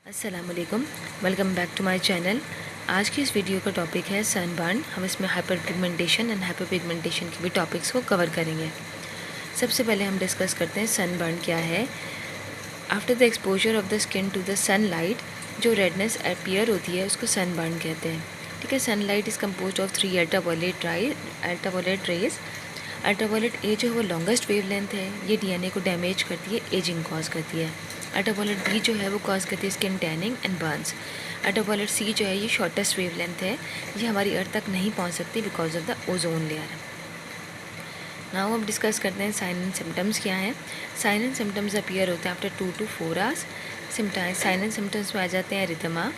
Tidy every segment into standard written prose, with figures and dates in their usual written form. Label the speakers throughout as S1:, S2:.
S1: अस्सलामुअलैकुम, welcome back to my channel. आज की इस वीडियो का टॉपिक है सनबर्न। हम इसमें hyper pigmentation and hyper pigmentation के भी टॉपिक्स को कवर करेंगे। सबसे पहले हम डिस्कस करते हैं सनबर्न क्या है। After the exposure of the skin to the sunlight जो रेडनेस अपीयर होती है उसको सनबर्न कहते हैं। ठीक है, sunlight is compose of 3 ultraviolet rays. Ultraviolet A जो है वो लॉन्गेस्ट वेवलेंथ है, ये डीएनए को डैमेज करती है, एजिंग कॉज करती है। अल्ट्रावायलेट बी जो है वो कॉज करती है skin tanning and burns. Ultraviolet C जो है ये शॉर्टेस्ट वेवलेंथ है, ये हमारी अर्थ तक नहीं पहुंच सकती because of the ozone layer. Now अब डिस्कस करते हैं साइन एंड सिम्टम्स क्या हैं। साइन एंड सिम्टम्स अपीयर होते हैं after 2 to 4 hours. Sign and symptoms में आ जाते हैं erythema,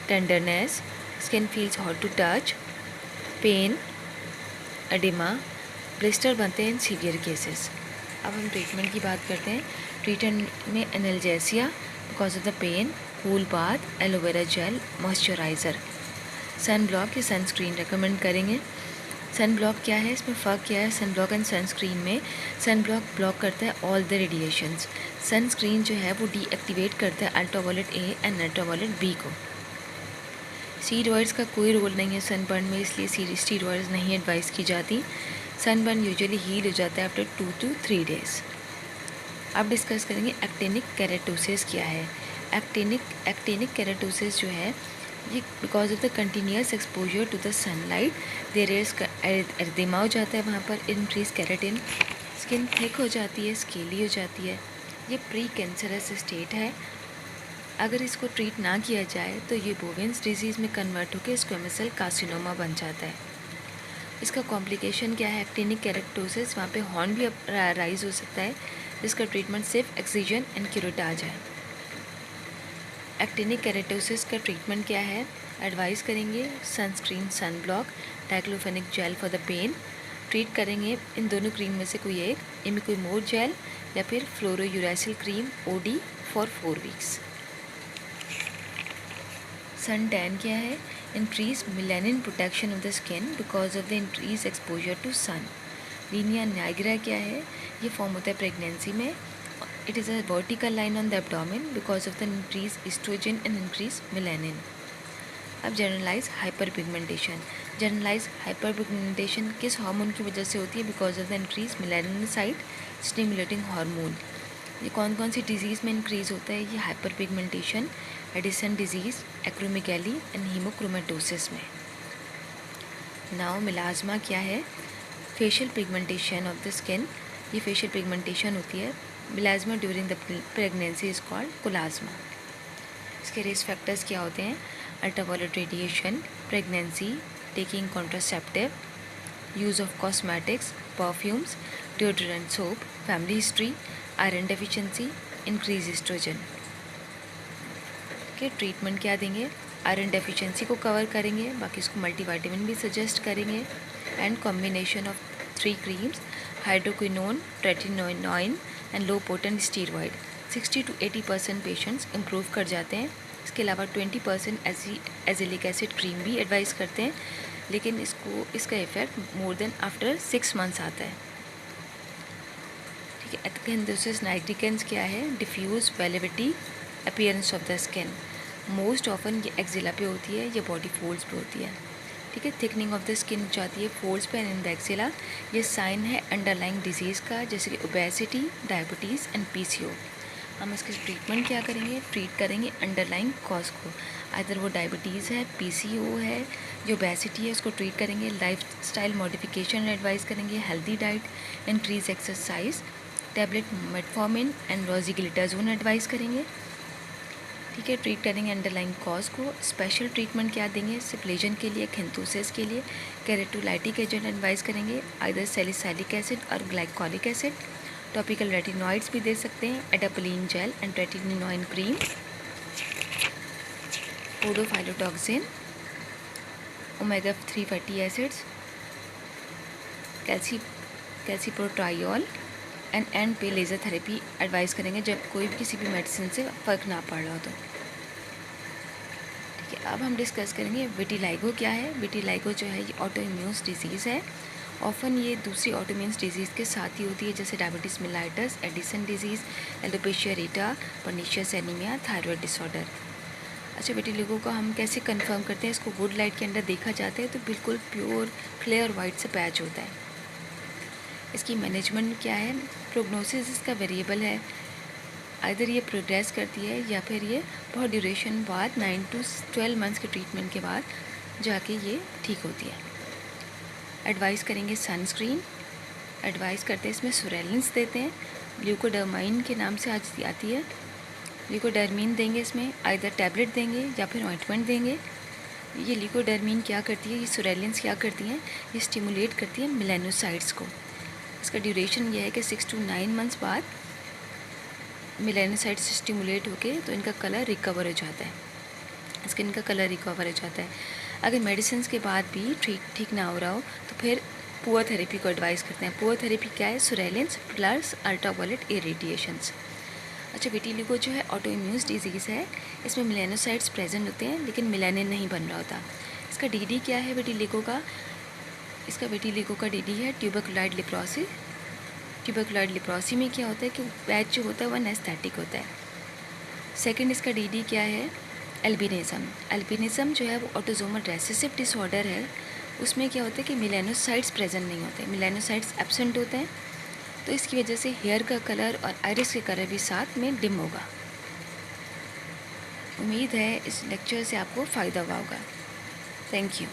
S1: tenderness, skin feels hot to touch, pain, edema, blister बनते हैं इन सीवियर केसेस। अब हम ट्रीटमेंट की बात करते हैं। ट्रीटमेंट में analgesia because of the pain, cool bath, aloe vera gel, moisturiser, sun block या सनस्क्रीन रेकमेंड करेंगे। सन ब्लॉक क्या है, इसमें फ़र्क क्या है सन ब्लॉक एंड सनस्क्रीन में। सन ब्लॉक ब्लॉक करता है ऑल द रेडिएशंस, सनस्क्रीन जो है वो डीएक्टिवेट करता है ultraviolet A and ultraviolet B को। स्टीरॉयड्स का कोई रोल नहीं है सनबर्न में, इसलिए स्टीरॉयड्स नहीं एडवाइस की जाती। सनबर्न यूजुअली हील हो जाता है आफ्टर 2 to 3 डेज़। अब डिस्कस करेंगे एक्टिनिक केराटोसिस क्या है। एक्टिनिक केराटोसिस जो है ये because of the continuous exposure to the sunlight there is erythema हो जाता है, वहाँ पर इंक्रीज केराटिन, स्किन थिक हो जाती है, स्केली हो जाती है। ये प्री कैंसरस स्टेट है। अगर इसको ट्रीट ना किया जाए तो ये बोवेन्स डिजीज़ में कन्वर्ट होकर स्क्वेमस सेल कार्सिनोमा बन जाता है। इसका कॉम्प्लिकेशन क्या है, एक्टिनिक केराटोसिस, वहाँ पे हॉर्न भी राइज हो सकता है, जिसका ट्रीटमेंट सिर्फ एक्सीजन एंड क्यूरेटाज है। एक्टिनिक केराटोसिस का ट्रीटमेंट क्या है, एडवाइस करेंगे sunscreen, sun block, diclofenac gel for the pain. Treat करेंगे इन दोनों क्रीम में से कोई एक, इनमें कोई मोर जेल या फिर fluorouracil cream OD for 4 weeks. Sun tan क्या है, increase melanin protection of the skin because of the increase exposure to sun. Linea nigra क्या है, ये फॉर्म होता है प्रेगनेंसी में। It is a vertical line on the abdomen because of the increase estrogen and increase melanin. अब generalize hyper pigmentation. Generalize hyper pigmentation किस hormone की वजह से होती है, because of the increase melanocyte stimulating hormone. ये कौन कौन सी डिजीज़ में इंक्रीज़ होता है ये hyper pigmentation, Addison disease, acromegaly and hemochromatosis में। नाउ मिलाज्मा क्या है, facial pigmentation of the skin, ये फेशियल पिगमेंटेशन होती है। Melasma during the pregnancy is called chloasma. इसके रिस्क फैक्टर्स क्या होते हैं, ultraviolet radiation, pregnancy, taking contraceptive, use of cosmetics, perfumes, deodorant soap, family history, iron deficiency, increase estrogen. के treatment क्या देंगे, आयरन डेफिशिएंसी को कवर करेंगे, बाकी इसको मल्टीविटामिन भी सजेस्ट करेंगे, and combination of 3 creams, hydroquinone, tretinoin and low potent steroid. 60 to 80% patients improve कर जाते हैं। इसके अलावा 20% एजिलिक एसिड क्रीम भी एडवाइस करते हैं, लेकिन इसका effect more than after 6 months आता है। ठीक है, एथेंथोसिस नाइग्रिकेंस क्या है, diffuse velvety appearance of the skin. Most often ये एक्जिला पे होती है, ये बॉडी फोल्ड्स पे होती है। ठीक है, थिकनिंग ऑफ द स्किन हो जाती है फोल्ड्स पे एंड इन द एक्जिला। ये साइन है अंडरलाइंग डिजीज़ का, जैसे कि ओबेसिटी, डायबिटीज़ एंड पीसीओ। हम इसके ट्रीटमेंट क्या करेंगे, ट्रीट करेंगे अंडरलाइंग कॉज को, अदर वो डायबिटीज़ है, पीसीओ है, जो ओबेसिटी है उसको ट्रीट करेंगे, लाइफ स्टाइल मॉडिफिकेशन एडवाइस करेंगे, healthy diet, increase exercise, tablet metformin and rosiglitazone advice करेंगे। ठीक है, ट्रीट करेंगे अंडरलाइंग कॉज को। स्पेशल ट्रीटमेंट क्या देंगे, सिप्लेजन के लिए, खेंथोसिस के लिए केरेटोलाइटिक एजेंट एडवाइस करेंगे, आइदर सैलिसाइलिक एसिड और ग्लाइकोलिक एसिड। टॉपिकल रेटिनॉइड्स भी दे सकते हैं, adapalene gel and रेटिनोइन cream, podophyllotoxin, omega 3 fatty acids, calcipotriol and पे लेज़र थेरेपी एडवाइस करेंगे जब कोई भी किसी भी मेडिसिन से फ़र्क ना पड़ रहा हो तो। ठीक है, अब हम डिस्कस करेंगे विटिलाइगो क्या है। विटिलाइगो जो है ये ऑटो इम्यून डिजीज़ है। ऑफन ये दूसरी ऑटोइम्यून डिजीज़ के साथ ही होती है, जैसे diabetes mellitus, Addison disease, alopecia areata, pernicious anemia, thyroid disorder. अच्छा बेटे, लोगों को हम कैसे कंफर्म करते हैं? इसको वुड लाइट के अंदर देखा जाता है तो बिल्कुल प्योर क्लियर वाइट से पैच होता है। इसकी मैनेजमेंट क्या है? प्रोग्नोसिस इसका वेरिएबल है, आइदर ये प्रोग्रेस करती है या फिर ये बहुत ड्यूरेशन बाद 9 to 12 मंथ्स के ट्रीटमेंट के बाद जाके ये ठीक होती है। एडवाइस करेंगे सनस्क्रीन, एडवाइस करते हैं इसमें सोरेलिन्स देते हैं, ल्यूकोडर्माइन के नाम से आज आती है। ल्यूकोडर्मीन देंगे इसमें, आइदर टैबलेट देंगे या फिर ऑइंटमेंट देंगे। ये ल्यूकोडर्मीन क्या करती है, ये सोरेलिन्स क्या करती हैं, ये स्टिमुलेट करती है मेलानोसाइट्स को। इसका ड्यूरेशन ये है कि 6 to 9 मंथ्स बाद मेलानोसाइट्स स्टिमुलेट होके तो इनका कलर रिकवर हो जाता है, स्किन का कलर रिकवर हो जाता है। अगर मेडिसिन के बाद भी ठीक ना हो रहा हो तो फिर पुअर थेरेपी को एडवाइस करते हैं। पुअर थेरेपी क्या है? सोरेलिन्स प्लस अल्ट्रावायलेट इरेडिएशंस। अच्छा, विटिलिगो जो है ऑटो इम्यून डिजीज़ है, इसमें मेलानोसाइट्स प्रेजेंट होते हैं लेकिन मेलानिन नहीं बन रहा होता। इसका डीडी क्या है विटिलिगो का? इसका विटिलिगो का डीडी है ट्यूबरकुलाइड लेप्रोसी। ट्यूबरकुलाइड लेप्रोसी में क्या होता है कि पैच जो होता है वह एनेस्थेटिक होता है। सेकंड इसका डीडी क्या है? एल्बिनिज्म। एल्बिनिज्म जो है वो ऑटोसोमल रिसेसिव डिसऑर्डर है, उसमें क्या होता है कि मेलानोसाइट्स प्रेजेंट नहीं होते, मेलानोसाइट्स एब्सेंट होते हैं, तो इसकी वजह से हेयर का कलर और आइरिस के कलर भी साथ में डिम होगा। उम्मीद है इस लेक्चर से आपको फ़ायदा हुआ होगा। Thank you.